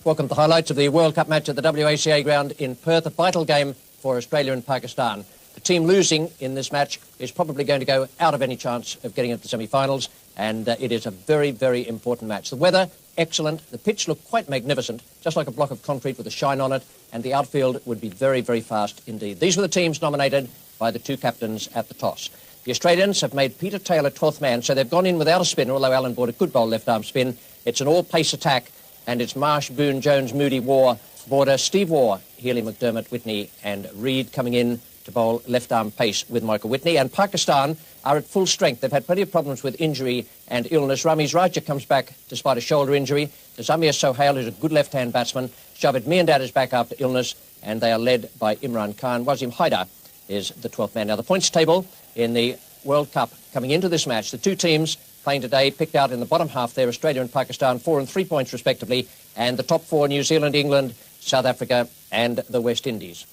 Welcome to the highlights of the World Cup match at the WACA ground in Perth, a vital game for Australia and Pakistan. The team losing in this match is probably going to go out of any chance of getting into the semi-finals, and it is a very, very important match. The weather, excellent. The pitch looked quite magnificent, just like a block of concrete with a shine on it, and the outfield would be very, very fast indeed. These were the teams nominated by the two captains at the toss. The Australians have made Peter Taylor 12th man, so they've gone in without a spinner, although Alan Border could bowl left-arm spin. It's an all-pace attack, and it's Marsh, Boone, Jones, Moody, Waugh, Border, Steve Waugh, Healy, McDermott, Whitney and Reid coming in to bowl left-arm pace with Michael Whitney. And Pakistan are at full strength. They've had plenty of problems with injury and illness. Ramiz Raja comes back despite a shoulder injury. Zamir Sohail is a good left-hand batsman. Javed Miandad is back after illness, and they are led by Imran Khan. Wasim Haider is the 12th man. Now, the points table in the World Cup coming into this match, the two teams playing today picked out in the bottom half there, Australia and Pakistan, 4 and 3 points respectively, and the top four, New Zealand, England, South Africa and the West Indies.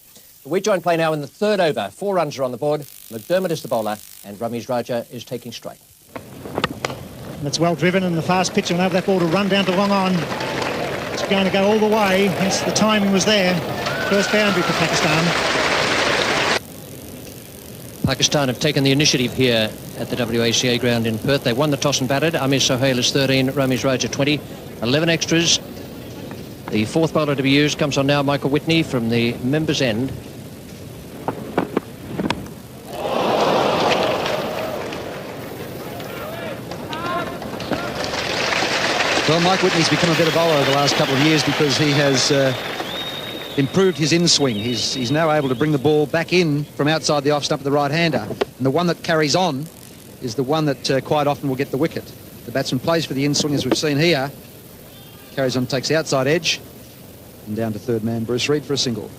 We join play now in the third over. 4 runs are on the board. McDermott is the bowler and Ramiz Raja is taking straight. That's well driven, and the fast pitch will have that ball to run down to long on. It's going to go all the way, hence the timing was there. First boundary for Pakistan. Pakistan have taken the initiative here at the WACA ground in Perth. They won the toss and batted. Amir Sohail is 13, Ramiz Raja 20, 11 extras. The fourth bowler to be used comes on now, Michael Whitney from the members' end. Well, Mike Whitney's become a better bowler over the last couple of years because he has improved his in-swing. He's now able to bring the ball back in from outside the off stump of the right-hander. And the one that carries on is the one that quite often will get the wicket. The batsman plays for the in-swing, as we've seen here. Carries on, takes the outside edge. And down to third man, Bruce Reid for a single.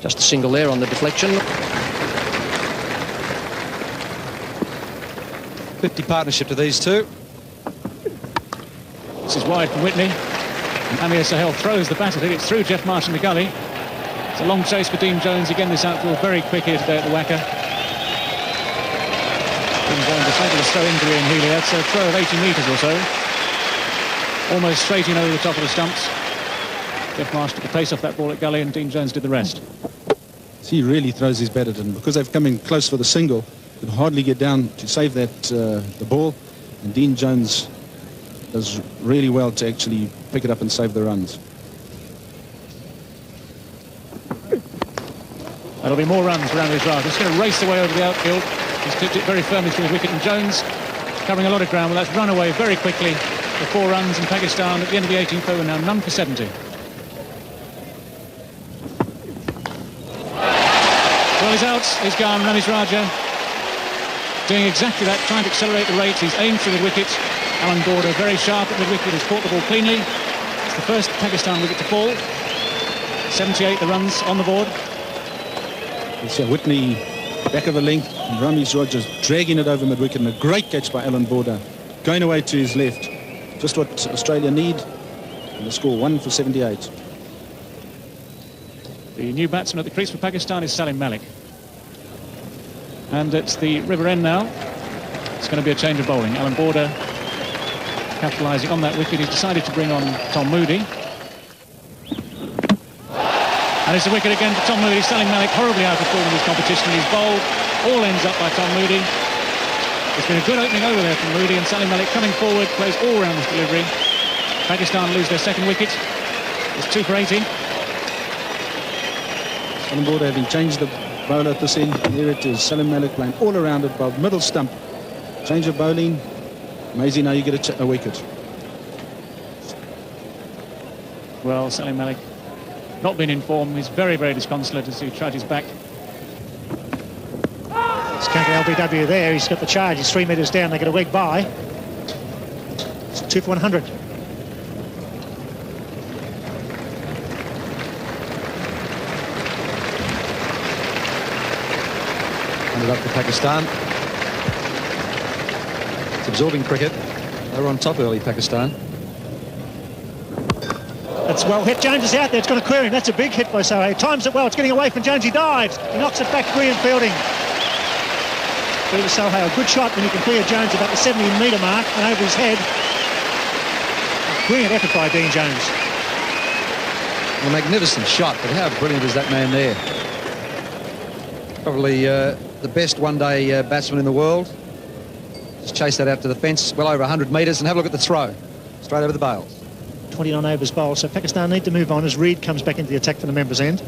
Just a single there on the deflection. 50 partnership to these two. This is wide from Whitney. And Amir Sohail throws the bat at it. It's through Geoff Marsh in the gully. It's a long chase for Dean Jones. Again, this outfield very quick here today at the WACA. Dean Jones has had a slow injury in Healy. That's a throw of 80 metres or so. Almost straight in over the top of the stumps. Geoff Marsh took the pace off that ball at gully, and Dean Jones did the rest. He really throws his bat at it, and because they've come in close for the single, could hardly get down to save that the ball, and Dean Jones does really well to actually pick it up and save the runs. There'll be more runs around his drive. He's going to race away over the outfield. He's tipped it very firmly through his wicket, and Jones covering a lot of ground. Well, that's run away very quickly for 4 runs, and Pakistan at the end of the 18th over now none for 70. Well, he's out. He's gone. Ramiz Raja doing exactly that, trying to accelerate the rate. He's aimed for the wicket. Alan Border very sharp at the wicket, has caught the ball cleanly. It's the first Pakistan wicket to fall. 78 the runs on the board. So Whitney back of the length, and Ramiz Raja dragging it over mid-wicket, and a great catch by Alan Border. Going away to his left. Just what Australia need. And the score 1 for 78. The new batsman at the crease for Pakistan is Salim Malik. And it's the river end now. It's going to be a change of bowling. Alan Border capitalising on that wicket. He's decided to bring on Tom Moody. And it's a wicket again for Tom Moody. Salim Malik horribly out of form in this competition. He's bowled. All ends up by Tom Moody. It's been a good opening over there from Moody, and Salim Malik coming forward, plays all round this delivery. Pakistan lose their second wicket. It's 2 for 80. Alan Border having changed the bowler at this end. Here it is, Salim Malik playing all around it, above middle stump. Change of bowling. Amazing how you get a wicket. Well, Salim Malik not been in form. He's very, very disconsolate as he trudges back. It's counter LBW there. He's got the charge. He's 3 metres down. They get a leg by. It's 2 for 100. Up for Pakistan. It's absorbing cricket. They were on top early, Pakistan. That's well hit. Jones is out there. It's going to clear him. That's a big hit by Sohail. Times it well. It's getting away from Jones. He dives. He knocks it back free in fielding. Through to Sohail. Good shot when you can clear Jones about the 70-metre mark and over his head. Brilliant effort by Dean Jones. A magnificent shot, but how brilliant is that man there? Probably the best one-day batsman in the world. Just chase that out to the fence, well over 100 metres, and have a look at the throw. Straight over the bails. 29 overs bowled, so Pakistan need to move on as Reed comes back into the attack for the members' end.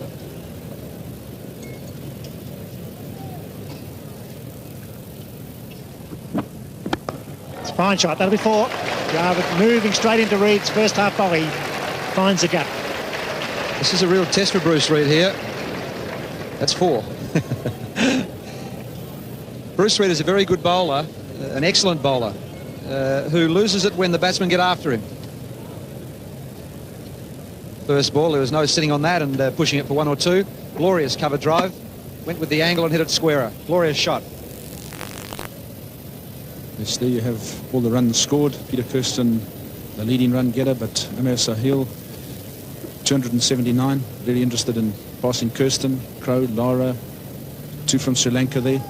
It's a fine shot, that'll be 4. Jarvid moving straight into Reed's first half volley. Finds a gap. This is a real test for Bruce Reid here. That's 4. Bruce Reid is a very good bowler, an excellent bowler, who loses it when the batsmen get after him. First ball, there was no sitting on that and pushing it for 1 or 2. Glorious cover drive. Went with the angle and hit it squarer. Glorious shot. Yes, there you have all the runs scored. Peter Kirsten, the leading run getter, but Amir Sahil, 279. Very interested in passing Kirsten, Crow, Lara, 2 from Sri Lanka there.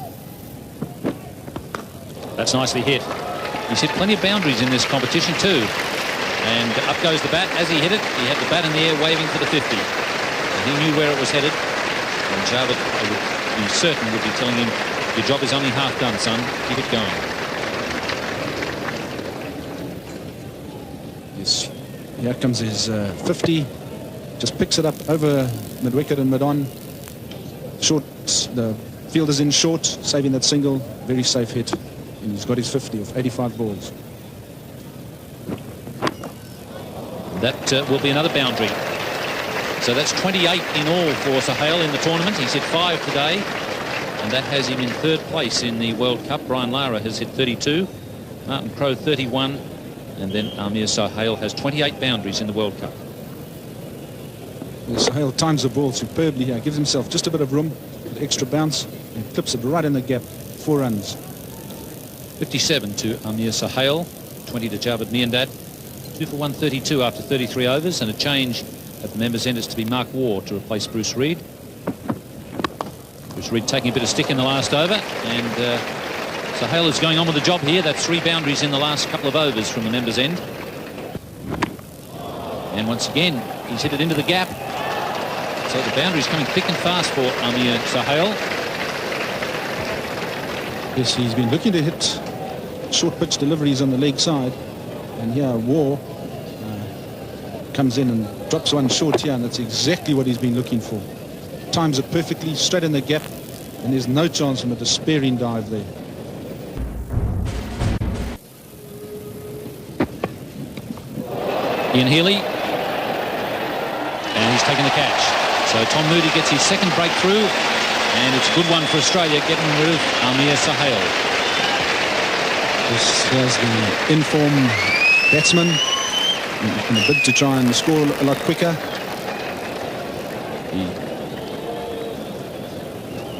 That's nicely hit. He's hit plenty of boundaries in this competition too. And up goes the bat. As he hit it, he had the bat in the air waving for the 50. And he knew where it was headed. And Jarvid, I would be certain, would be telling him, your job is only half done, son. Keep it going. Yes, here comes his 50. Just picks it up over mid-wicket and mid-on. Short, the fielder's in short, saving that single. Very safe hit. And he's got his 50 of 85 balls. That will be another boundary. So that's 28 in all for Sahil in the tournament. He's hit 5 today, and that has him in 3rd place in the World Cup. Brian Lara has hit 32, Martin Crowe 31, and then Amir Sahil has 28 boundaries in the World Cup. Sahil times the ball superbly here, gives himself just a bit of room, an extra bounce, and clips it right in the gap. 4 runs. 57 to Amir Sahil, 20 to Javed Miandad. 2 for 132 after 33 overs, and a change at the members' end is to be Mark Waugh to replace Bruce Reid. Bruce Reid taking a bit of stick in the last over, and Sahil is going on with the job here. That's 3 boundaries in the last couple of overs from the members' end. And once again, he's hit it into the gap. So the boundary's coming thick and fast for Amir Sahil. Yes, he's been looking to hit short pitch deliveries on the leg side. And here, Waugh comes in and drops one short here, and that's exactly what he's been looking for. Times it perfectly, straight in the gap, and there's no chance from a despairing dive there. Ian Healy, and he's taken the catch. So Tom Moody gets his 2nd breakthrough, and it's a good one for Australia, getting rid of Amir Sahil. This was the in-form batsman in a bid to try and score a lot quicker.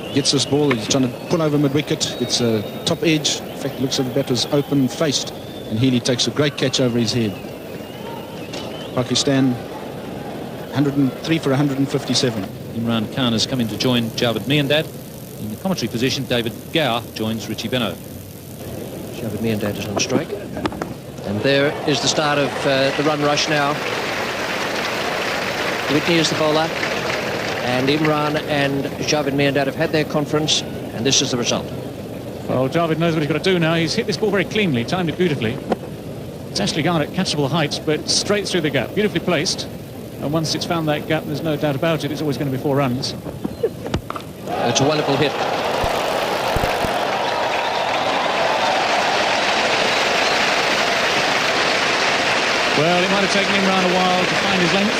He gets this ball, he's trying to pull over mid-wicket, gets a top edge. In fact, it looks like the bat was open-faced, and Healy takes a great catch over his head. Pakistan 103 for 157. Imran Khan has come in to join Javed Miandad. In the commentary position, David Gower joins Richie Beno. Javed Miandad is on strike. And there is the start of the run rush now. Whitney is the bowler. And Imran and Javed Miandad have had their conference. And this is the result. Well, Javed knows what he's got to do now. He's hit this ball very cleanly, timed it beautifully. It's actually gone at catchable heights, but straight through the gap. Beautifully placed. And once it's found that gap, there's no doubt about it, it's always going to be 4 runs. It's a wonderful hit. Well, it might have taken Imran a while to find his length,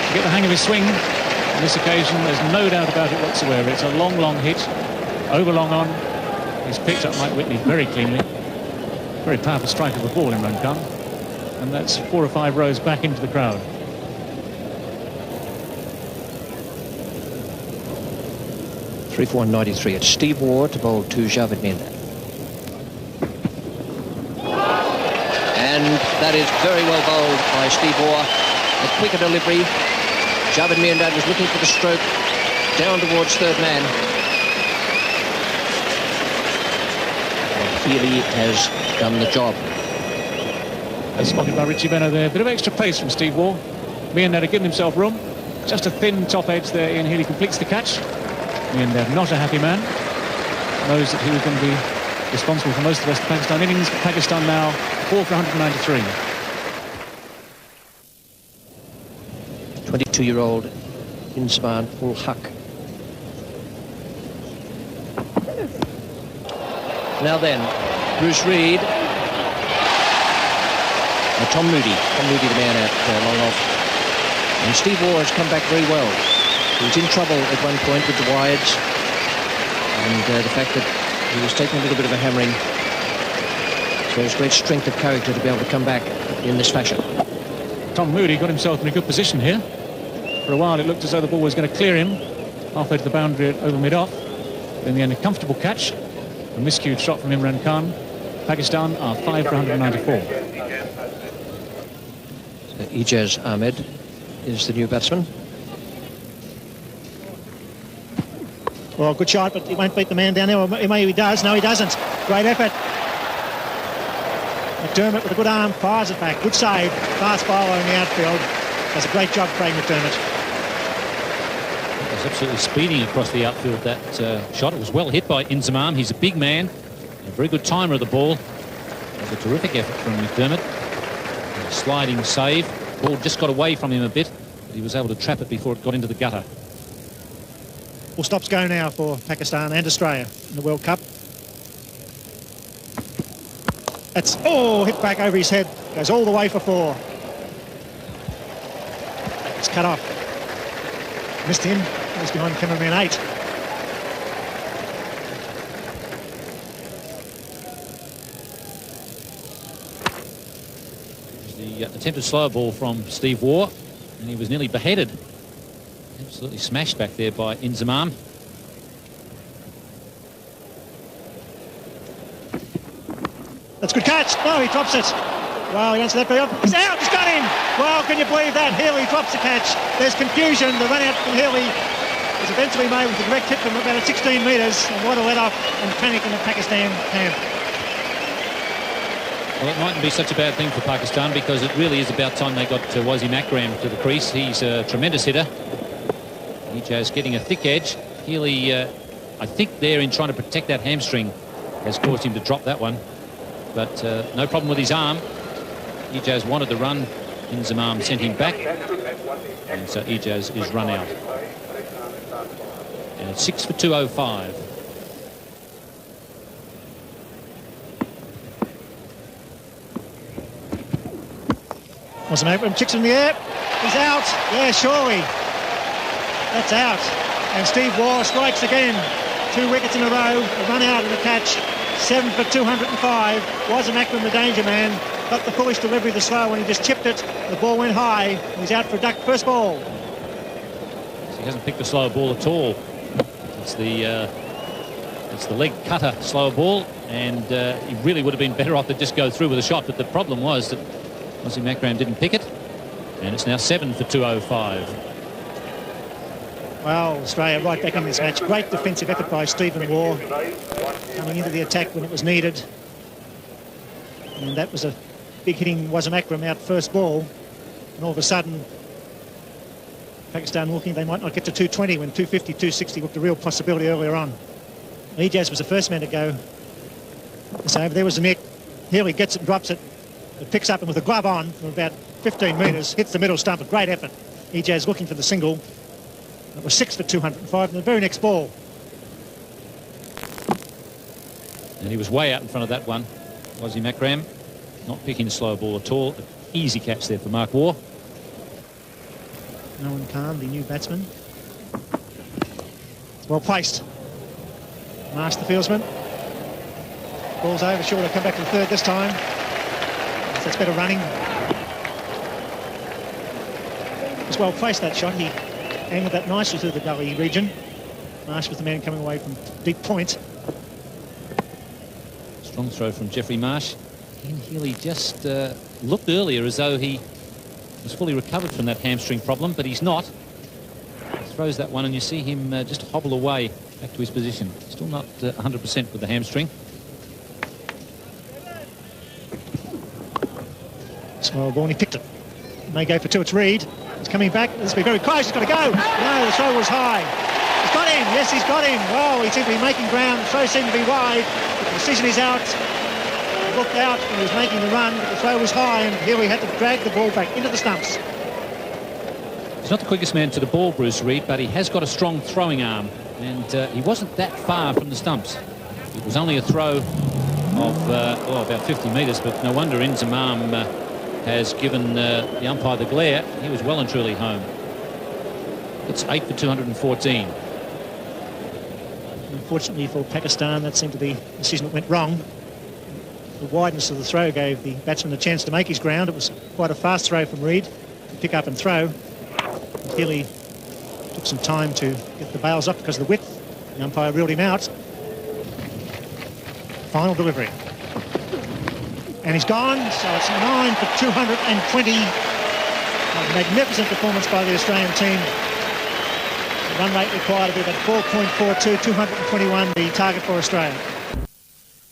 to get the hang of his swing. On this occasion, there's no doubt about it whatsoever. It's a long, long hit, over long on. He's picked up Mike Whitney very cleanly. Very powerful strike of the ball, Imran Khan. And that's 4 or 5 rows back into the crowd. Three for 193. It's Steve Waugh to bowl to Javed Miandad. And that is very well bowled by Steve Waugh. A quicker delivery. Javed Miandad was looking for the stroke down towards 3rd man. And Healy has done the job. As spotted by Richie Benner there. Bit of extra pace from Steve Waugh. Meander giving himself room. Just a thin top edge there. Ian Healy completes the catch. Meander, not a happy man. Knows that he was going to be responsible for most of the West Pakistan innings. Pakistan now 4 for 193. 22-year-old Inzamam ul Haq. Now then, Bruce Reid. Tom Moody. Tom Moody, the man out long off. And Steve Waugh has come back very well. He was in trouble at one point with the wides. And the fact that he was taking a little bit of a hammering. So there's great strength of character to be able to come back in this fashion. Tom Moody got himself in a good position here. For a while it looked as though the ball was going to clear him halfway to the boundary over mid-off. In the end, a comfortable catch. A miscued shot from Imran Khan. Pakistan are 5 for 194. So Ijaz Ahmed is the new batsman. Well, good shot, but he won't beat the man down there. Or maybe he does. No, he doesn't. Great effort. McDermott with a good arm fires it back. Good save. Fast bowler in the outfield. Does a great job, Craig McDermott. It was absolutely speeding across the outfield, that shot. It was well hit by Inzamam. He's a big man. A very good timer of the ball. It was a terrific effort from McDermott. A sliding save. Ball just got away from him a bit, but he was able to trap it before it got into the gutter. Full stops go now for Pakistan and Australia in the World Cup. That's, oh, hit back over his head. Goes all the way for 4. It's cut off. Missed him. He's behind cameraman 8. The attempted slow ball from Steve Waugh, and he was nearly beheaded. Absolutely smashed back there by Inzamam. That's a good catch. No, he drops it. Well, he answered that very often. He's out. He's got him. Well, can you believe that? Healy drops the catch. There's confusion. The run out from Healy is eventually made with a direct hit from about 16 metres. And what a let off and panic in the Pakistan camp. Well, it mightn't be such a bad thing for Pakistan, because it really is about time they got Wasim Akram to the crease. He's a tremendous hitter. Ijaz getting a thick edge. Healy, I think there in trying to protect that hamstring, has caused him to drop that one. But no problem with his arm. Ijaz wanted the run. Inzamam sent him back. And so Ijaz is run out. And it's 6 for 205. Wasim Akram kicks in the air. He's out. Yeah, surely. That's out. And Steve Waugh strikes again. 2 wickets in a row. A run out and a catch. 7 for 205. Wasim Akram the danger man. Got the foolish delivery, the slow, when he just chipped it. The ball went high. He's out for a duck first ball. He hasn't picked the slow ball at all. It's the leg cutter slow ball, and he really would have been better off to just go through with a shot. But the problem was that Wasim Akram didn't pick it, and it's now 7 for 205. Well, Australia right back in this match. Great defensive effort by Stephen Waugh, coming into the attack when it was needed. And that was a big hitting Wasim Akram out first ball. And all of a sudden, Pakistan looking they might not get to 220 when 250, 260 looked a real possibility earlier on. Ijaz was the first man to go. So there was the nick. Healy gets it and drops it. It picks up and with a glove on from about 15 metres, hits the middle stump. A great effort. Ijaz looking for the single. It was 6 for 205 in the very next ball. And he was way out in front of that one. Wasim Akram not picking the slow ball at all. Easy catch there for Mark Waugh. Nolan Khan, the new batsman. It's well placed. Marsh, the fieldsman. Ball's over, sure to come back to the third this time. So that's better running. It's well placed, that shot. He angled that nicely through the gully region. Marsh was the man coming away from deep point. Strong throw from Geoffrey Marsh. Ian Healy just looked earlier as though he was fully recovered from that hamstring problem, but he's not. He throws that one and you see him just hobble away back to his position. Still not 100% with the hamstring. Well, Warney picked it. May go for two. It's Reid. He's coming back. This will be very close. He's got to go. No, the throw was high. He's got him. Yes, he's got him. Well, he seemed to be making ground. The throw seemed to be wide. The decision is out. He looked out and he was making the run, but the throw was high, and here we had to drag the ball back into the stumps. He's not the quickest man to the ball, Bruce Reid, but he has got a strong throwing arm, and he wasn't that far from the stumps. It was only a throw of about 50 metres, but no wonder Inzamam has given the umpire the glare. He was well and truly home. It's 8 for 214. Unfortunately for Pakistan, that seemed to be a decision that went wrong. The wideness of the throw gave the batsman a chance to make his ground. It was quite a fast throw from Reid to pick up and throw. Healy took some time to get the bails up because of the width. The umpire reeled him out. Final delivery. And he's gone, so it's 9 for 220. A magnificent performance by the Australian team. The run rate required to be about 4.42, 221 the target for Australia.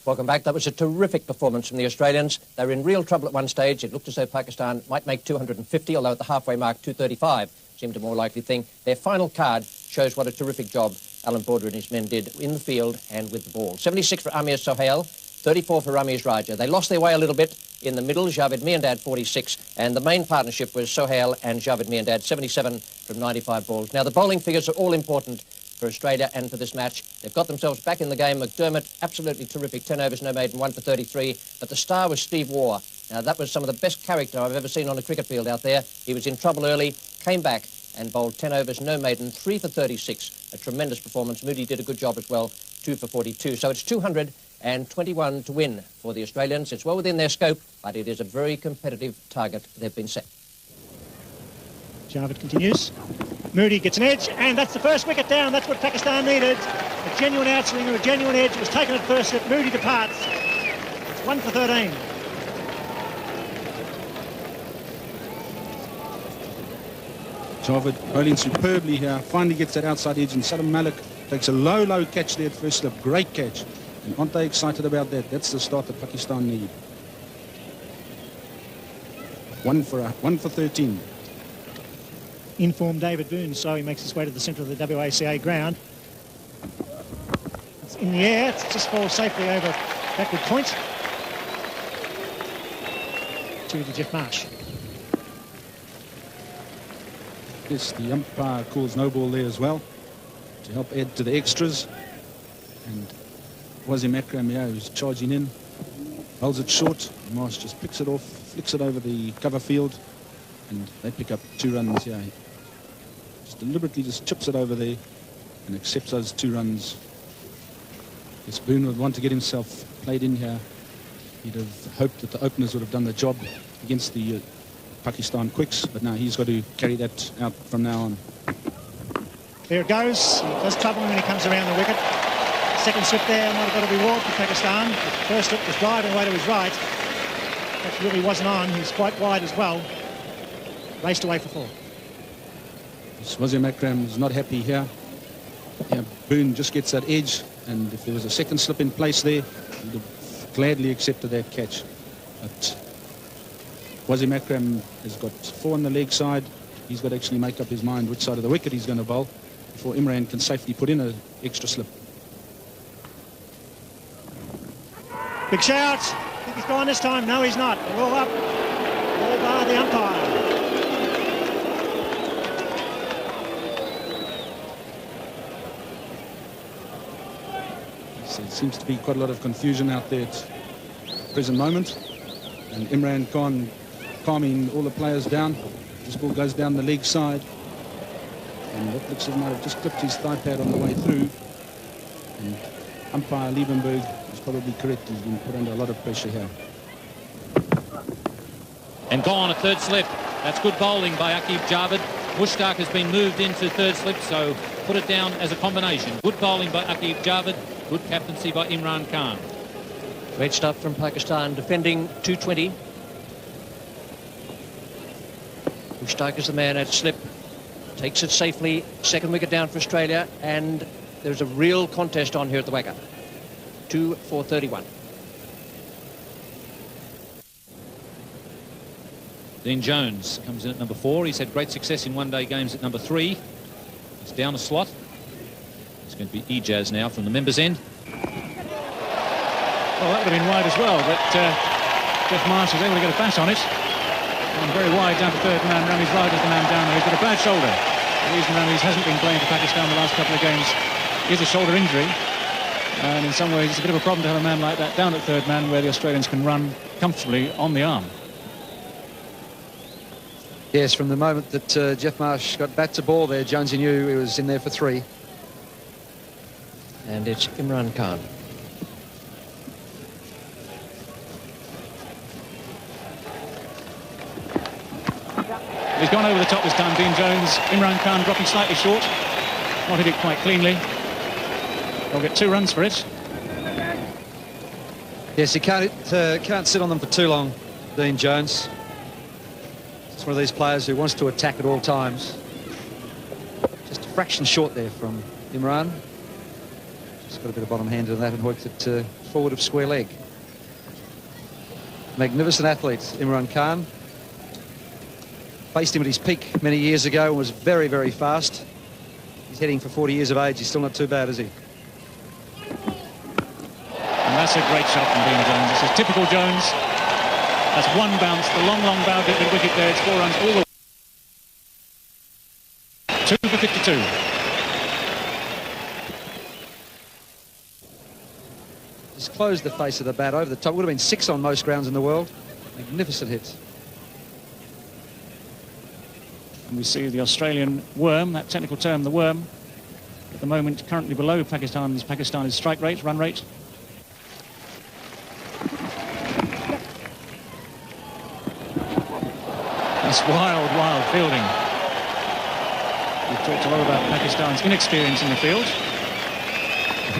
Welcome back. That was a terrific performance from the Australians. They were in real trouble at one stage. It looked as though Pakistan might make 250, although at the halfway mark, 235 seemed a more likely thing. Their final card shows what a terrific job Alan Border and his men did in the field and with the ball. 76 for Amir Sohail, 34 for Ramiz Raja. They lost their way a little bit in the middle. Javed Miandad, 46, and the main partnership was Sohail and Javed Miandad, 77 from 95 balls. Now, the bowling figures are all important for Australia and for this match. They've got themselves back in the game. McDermott, absolutely terrific, 10 overs, no maiden, 1 for 33. But the star was Steve Waugh. Now, that was some of the best character I've ever seen on a cricket field out there. He was in trouble early, came back and bowled 10 overs, no maiden, 3 for 36. A tremendous performance. Moody did a good job as well, 2 for 42. So it's 221 to win for the Australians. It's well within their scope, but it is a very competitive target they've been set. Javed continues. Moody gets an edge, and that's the first wicket down. That's what Pakistan needed. A genuine outswinger, a genuine edge was taken at first slip. Moody departs. It's 1 for 13. Javed bowling superbly here. Finally gets that outside edge, and Salim Malik takes a low catch there at first slip. Great catch. And aren't they excited about that? That's the start that Pakistan need. 1 for 13. Informed David Boone, so he makes his way to the centre of the WACA ground. It's in the air, it just falls safely over backward point to Jeff Marsh. Yes, the umpire calls no ball there as well to help add to the extras. And Wasim Akram here, who's charging in, holds it short. Marsh just picks it off, flicks it over the cover field, and they pick up 2 runs here. Just deliberately just chips it over there and accepts those 2 runs. Yes, Boone would want to get himself played in here. He'd have hoped that the openers would have done the job against the Pakistan quicks, but now he's got to carry that out from now on. There it goes. He does trouble him when he comes around the wicket. Second slip there might have got to be walked for Pakistan. The first slip was driving away to his right. That really wasn't on. He was quite wide as well. Raced away for 4. Wasim Akram's not happy here. Yeah, Boone just gets that edge, and if there was a second slip in place there, he'd have gladly accepted that catch. But Wasim Akram has got 4 on the leg side. He's got to actually make up his mind which side of the wicket he's going to bowl before Imran can safely put in an extra slip. Big shout. I think he's gone this time. No, he's not. They're all up. All bar the umpire. So it seems to be quite a lot of confusion out there at the present moment. And Imran Khan calming all the players down. This ball goes down the leg side. And that looks as though he might have just clipped his thigh pad on the way through. And umpire Liebenberg is probably correct. He's been put under a lot of pressure here. And gone, a third slip. That's good bowling by Aqib Javed. Mushtaq has been moved into third slip, so put it down as a combination. Good bowling by Aqib Javed. Good captaincy by Imran Khan. Great stuff from Pakistan, defending 220. Mushtaq is the man at slip. Takes it safely. Second wicket down for Australia, and there's a real contest on here at the WACA. 2 for 31. Dean Jones comes in at number 4. He's had great success in one-day games at number 3. He's down a slot. It's going to be Ijaz now from the members' end. Well, that would have been wide as well, but Jeff Marsh was able to get a bat on it. And very wide down to third man. Ramiz Raj is the man down there. He's got a bad shoulder. The reason Ramiz hasn't been playing for Pakistan the last couple of games is a shoulder injury. And in some ways, it's a bit of a problem to have a man like that down at third man where the Australians can run comfortably on the arm. Yes, from the moment that Jeff Marsh got bat to ball there, Jonesy knew he was in there for 3. And it's Imran Khan. He's gone over the top this time, Dean Jones. Imran Khan dropping slightly short. Not hit it quite cleanly. They'll get 2 runs for it. Yes, he can't sit on them for too long, Dean Jones. It's one of these players who wants to attack at all times. Just a fraction short there from Imran. Just got a bit of bottom hand on that and worked it forward of square leg. Magnificent athlete, Imran Khan. Faced him at his peak many years ago and was very, very fast. He's heading for 40 years of age. He's still not too bad, is he? And that's a great shot from Dean Jones. This is typical Jones. That's one bounce, the long, long bow dip wicket there. It's 4 runs all the way. 2 for 52. Just closed the face of the bat over the top. Would have been 6 on most grounds in the world. Magnificent hit. And we see the Australian worm, that technical term, the worm, at the moment currently below Pakistan's strike rate, run rate. That's wild, wild fielding. We've talked a lot about Pakistan's inexperience in the field.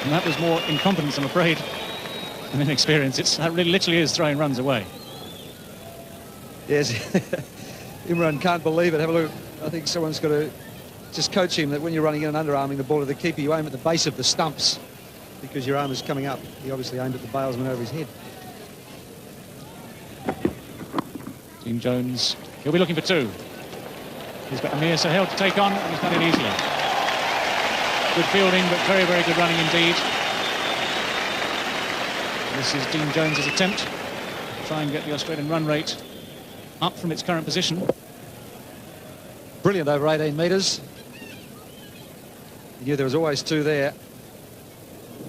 And that was more incompetence, I'm afraid, than inexperience. That really literally is throwing runs away. Yes. Imran can't believe it. Have a look. I think someone's got to just coach him that when you're running in and underarming the ball to the keeper, you aim at the base of the stumps because your arm is coming up. He obviously aimed at the bailsman over his head. Dean Jones, he'll be looking for 2. He's got Amir Sahel to take on, and he's done it easily. Good fielding, but very, very good running indeed. This is Dean Jones's attempt to try and get the Australian run rate up from its current position. Brilliant over 18 metres. He knew there was always 2 there.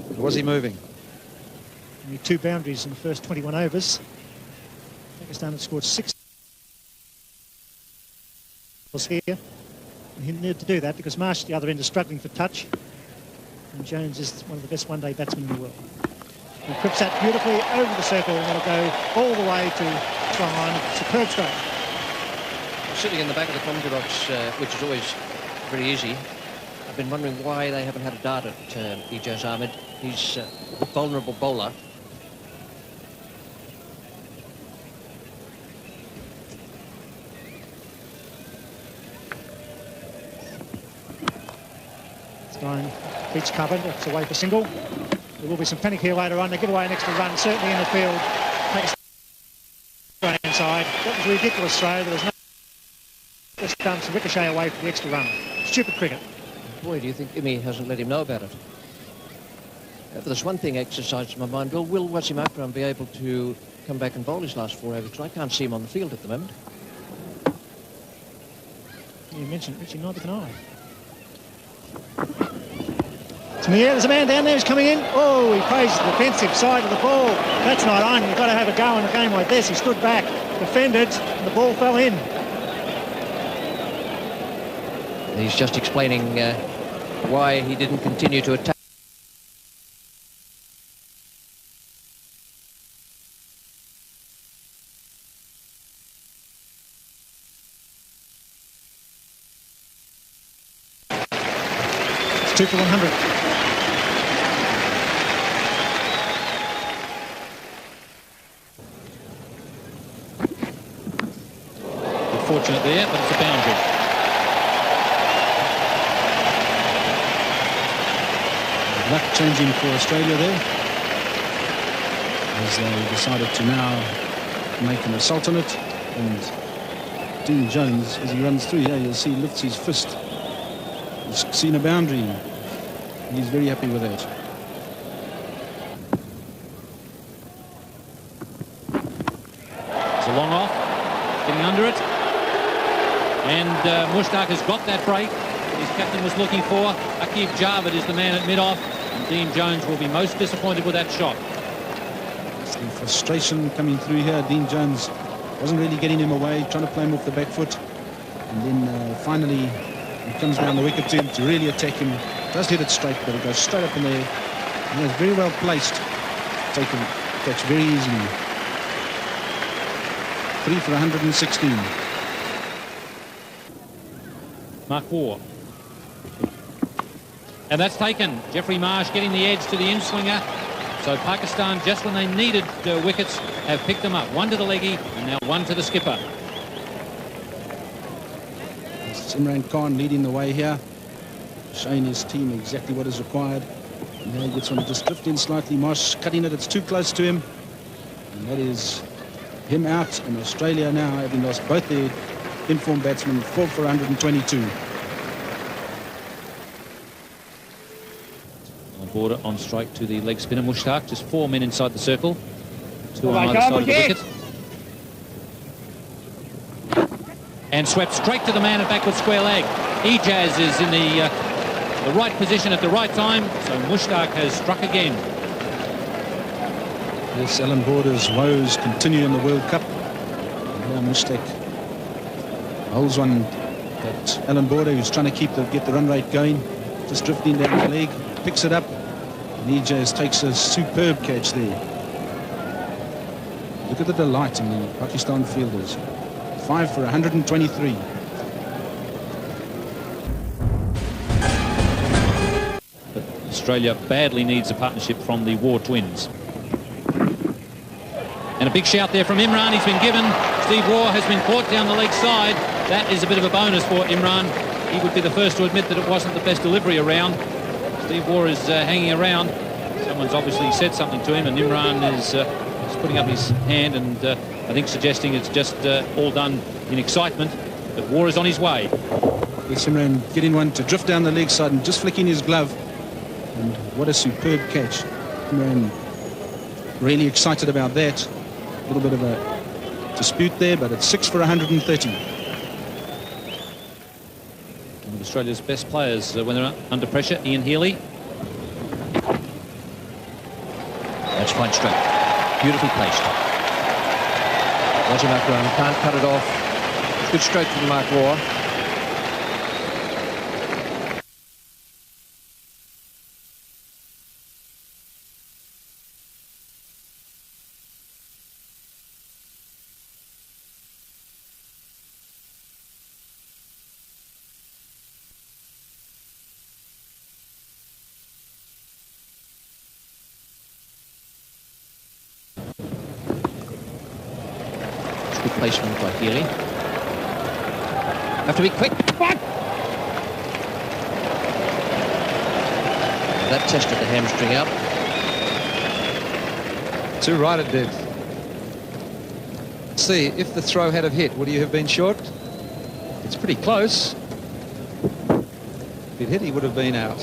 But was he moving? Only 2 boundaries in the first 21 overs. Pakistan had scored 6 here. And he needed to do that because Marsh at the other end is struggling for touch. And Jones is one of the best one-day batsmen in the world. He clips that beautifully over the circle and that'll go all the way to try line. Superb stroke. Sitting in the back of the commentary box, which is always very easy, I've been wondering why they haven't had a dart at Ijaz Ahmed. He's a vulnerable bowler. Stein beats covered, it's away for single. There will be some panic here later on. They give away an extra run, certainly in the field. Right inside. That was a ridiculous throw. There was no stumps, ricochet away for the extra run. Stupid cricket. Boy, do you think Imi hasn't let him know about it? But there's one thing exercised in my mind. Will Wasim Akram be able to come back and bowl his last 4 overs? I can't see him on the field at the moment. You mentioned Richie, neither can I. There's a man down there who's coming in. Oh, he plays the defensive side of the ball. That's not on. You've got to have a go in a game like this. He stood back, defended, and the ball fell in. He's just explaining why he didn't continue to attack. It's 2 for 100. Fortunate there, but it's a boundary. Luck changing for Australia there, as they decided to now make an assault on it and Dean Jones, as he runs through here, you'll see he lifts his fist. He's seen a boundary. He's very happy with that. It's a long off, getting under it. And Mushtaq has got that break his captain was looking for. Aqib Javed is the man at mid-off, and Dean Jones will be most disappointed with that shot. Some frustration coming through here. Dean Jones wasn't really getting him away, trying to play him off the back foot. And then finally he comes down the wicket to him to really attack him. Does hit it straight, but it goes straight up in there. And it's very well placed. Taken catch very easily. 3 for 116. Mark Waugh. And that's taken. Jeffrey Marsh getting the edge to the in-swinger. So Pakistan, just when they needed wickets, have picked them up. One to the leggy and now one to the skipper. Imran Khan leading the way here, showing his team exactly what is required. And now he gets one to just drift in slightly. Marsh cutting it, it's too close to him. And that is him out, and Australia now having lost both their in-form batsmen, 4 for 122. On border on strike to the leg spinner Mushtaq. Just 4 men inside the circle. 2 on either side of the wicket. And swept straight to the man at backward square leg. Ijaz is in the right position at the right time, so Mushtaq has struck again. Yes, Alan Border's woes continue in the World Cup. And now Mushtaq holds one at Alan Border, who's trying to get the run rate going. Just drifting down the leg, picks it up, and Ijaz takes a superb catch there. Look at the delight in the Pakistan fielders. 5 for 123. But Australia badly needs a partnership from the Waugh twins. And a big shout there from Imran. He's been given. Steve Waugh has been caught down the leg side. That is a bit of a bonus for Imran. He would be the first to admit that it wasn't the best delivery around. Steve Waugh is hanging around. Someone's obviously said something to him, and Imran is putting up his hand and I think suggesting it's just all done in excitement. But Waugh is on his way. Yes, Imran getting one to drift down the leg side and just flicking his glove. And what a superb catch. Imran really excited about that. A little bit of a dispute there, but it's 6 for 130. One of Australia's best players when they're under pressure, Ian Healy. That's fine stroke. Beautifully placed. Wasim Akram can't cut it off. Good stroke from Mark Waugh. Good placement by Healy. Have to be quick. That tested the hamstring out. Too right it did. See, if the throw had have hit, would he have been short? It's pretty close. If it hit, he would have been out.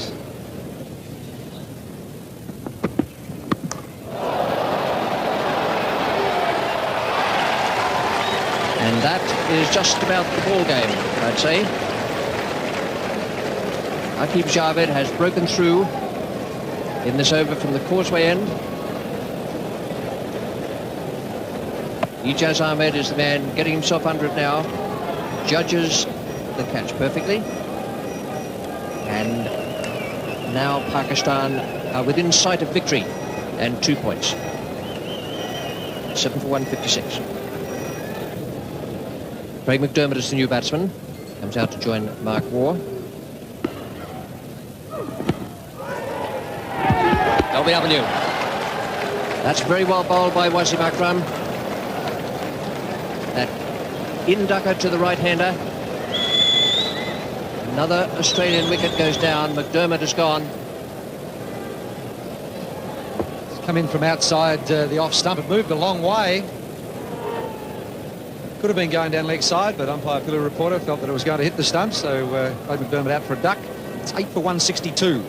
And that is just about the ball game, I'd say. Aqib Javed has broken through in this over from the causeway end. Ijaz Ahmed is the man getting himself under it now. Judges the catch perfectly. And now Pakistan are within sight of victory and 2 points. 7 for 156. Craig McDermott is the new batsman. Comes out to join Mark Waugh. LBW. That's very well bowled by Wasim Akram. That in-ducker to the right-hander. Another Australian wicket goes down. McDermott is gone. It's come in from outside the off stump. It moved a long way. Could have been going down leg side, but umpire Pillar Reporter felt that it was going to hit the stump, so played McDermott out for a duck. It's 8 for 162.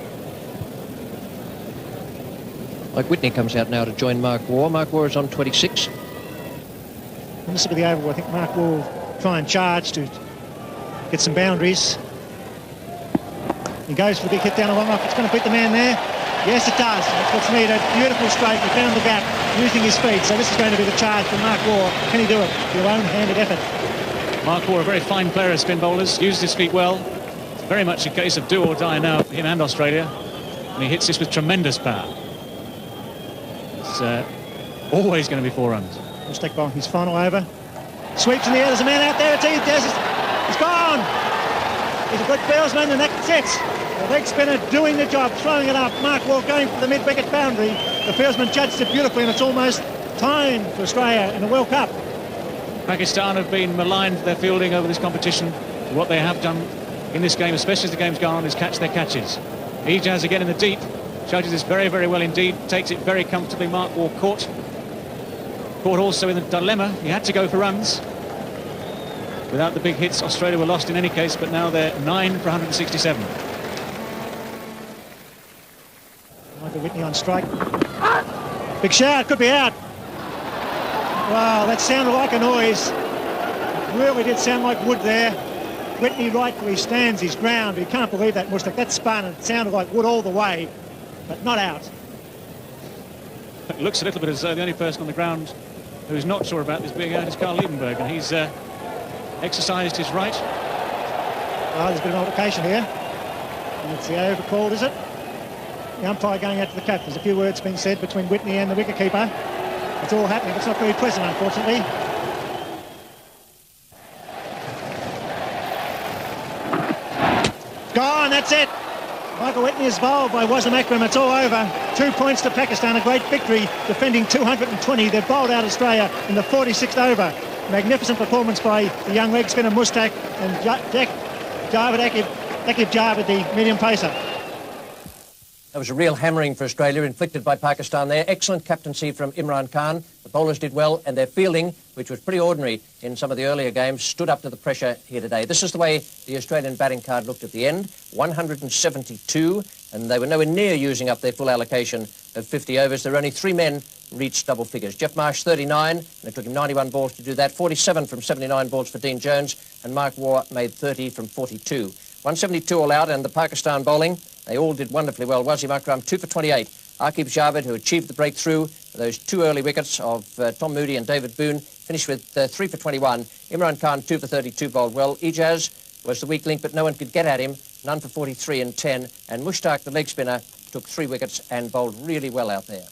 Mike Whitney comes out now to join Mark Waugh. Mark Waugh is on 26. And this will be the oval. I think Mark will try and charge to get some boundaries. He goes for the big hit down the long off. It's going to beat the man there. Yes, it does. That's what's needed. Beautiful straight. He found the gap using his feet. So this is going to be the charge for Mark Waugh. Can he do it? Your own-handed effort. Mark Waugh, a very fine player of spin bowlers, used his feet well. It's very much a case of do or die now for him and Australia. And he hits this with tremendous power. It's always going to be 4 runs. Mushtaq bowling his final over. Sweeps in the air. There's a man out there. He's gone. He's a good fieldsman, and that's it. The leg spinner doing the job, throwing it up. Mark Waugh going for the mid-wicket boundary. The fieldsman judged it beautifully, and it's almost time for Australia in the World Cup. Pakistan have been maligned for their fielding over this competition. What they have done in this game, especially as the game's gone on, is catch their catches. Ijaz again in the deep, judges this very, very well indeed, takes it very comfortably. Mark Waugh caught also in the dilemma. He had to go for runs. Without the big hits, Australia were lost in any case, but now they're 9 for 167. Michael Whitney on strike. Big shout, could be out. Wow, that sounded like a noise. It really did sound like wood there. Whitney rightfully stands his ground. You can't believe that, Mushtaq. That spun and it sounded like wood all the way, but not out. It looks a little bit as though the only person on the ground who's not sure about this being out is Carl Liebenberg, and he's exercised his right. Well, there's been an altercation here. And it's the over called, is it? The umpire going out to the cap. There's a few words being said between Whitney and the wicketkeeper. It's all happening. It's not very pleasant, unfortunately. Gone, that's it. Michael Whitney is bowled by Wasim Akram. It's all over. 2 points to Pakistan. A great victory, defending 220. They've bowled out Australia in the 46th over. Magnificent performance by the young leg spinner Mushtaq and Akib Javed, the medium pacer. That was a real hammering for Australia inflicted by Pakistan there. Excellent captaincy from Imran Khan. The bowlers did well, and their fielding, which was pretty ordinary in some of the earlier games, stood up to the pressure here today. This is the way the Australian batting card looked at the end. 172, and they were nowhere near using up their full allocation of 50 overs. There were only 3 men reached double figures. Jeff Marsh, 39, and it took him 91 balls to do that. 47 from 79 balls for Dean Jones, and Mark Waugh made 30 from 42. 172 all out, and the Pakistan bowling, they all did wonderfully well. Wasim Akram, 2 for 28. Akib Javed, who achieved the breakthrough, those 2 early wickets of Tom Moody and David Boone, finished with 3 for 21. Imran Khan, 2 for 32, bowled well. Ijaz was the weak link, but no one could get at him. None for 43 and 10. And Mushtaq, the leg spinner, took 3 wickets and bowled really well out there.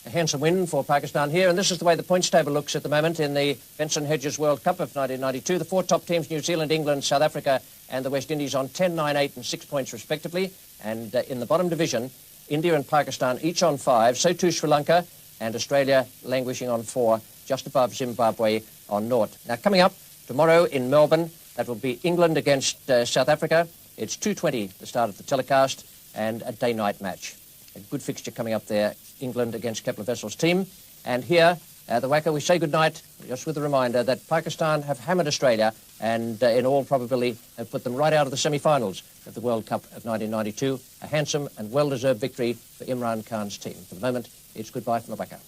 A handsome win for Pakistan here, and this is the way the points table looks at the moment in the Benson Hedges World Cup of 1992. The 4 top teams, New Zealand, England, South Africa and the West Indies, on 10, 9, 8 and 6 points respectively. And in the bottom division, India and Pakistan each on 5, so too Sri Lanka, and Australia languishing on 4, just above Zimbabwe on 0. Now coming up tomorrow in Melbourne, that will be England against South Africa. It's 2:20 the start of the telecast, and a day-night match. A good fixture coming up there, England against Kepler Vessel's team. And here, the WACA, we say goodnight, just with a reminder that Pakistan have hammered Australia and in all probability have put them right out of the semi-finals of the World Cup of 1992. A handsome and well-deserved victory for Imran Khan's team. For the moment, it's goodbye from the WACA.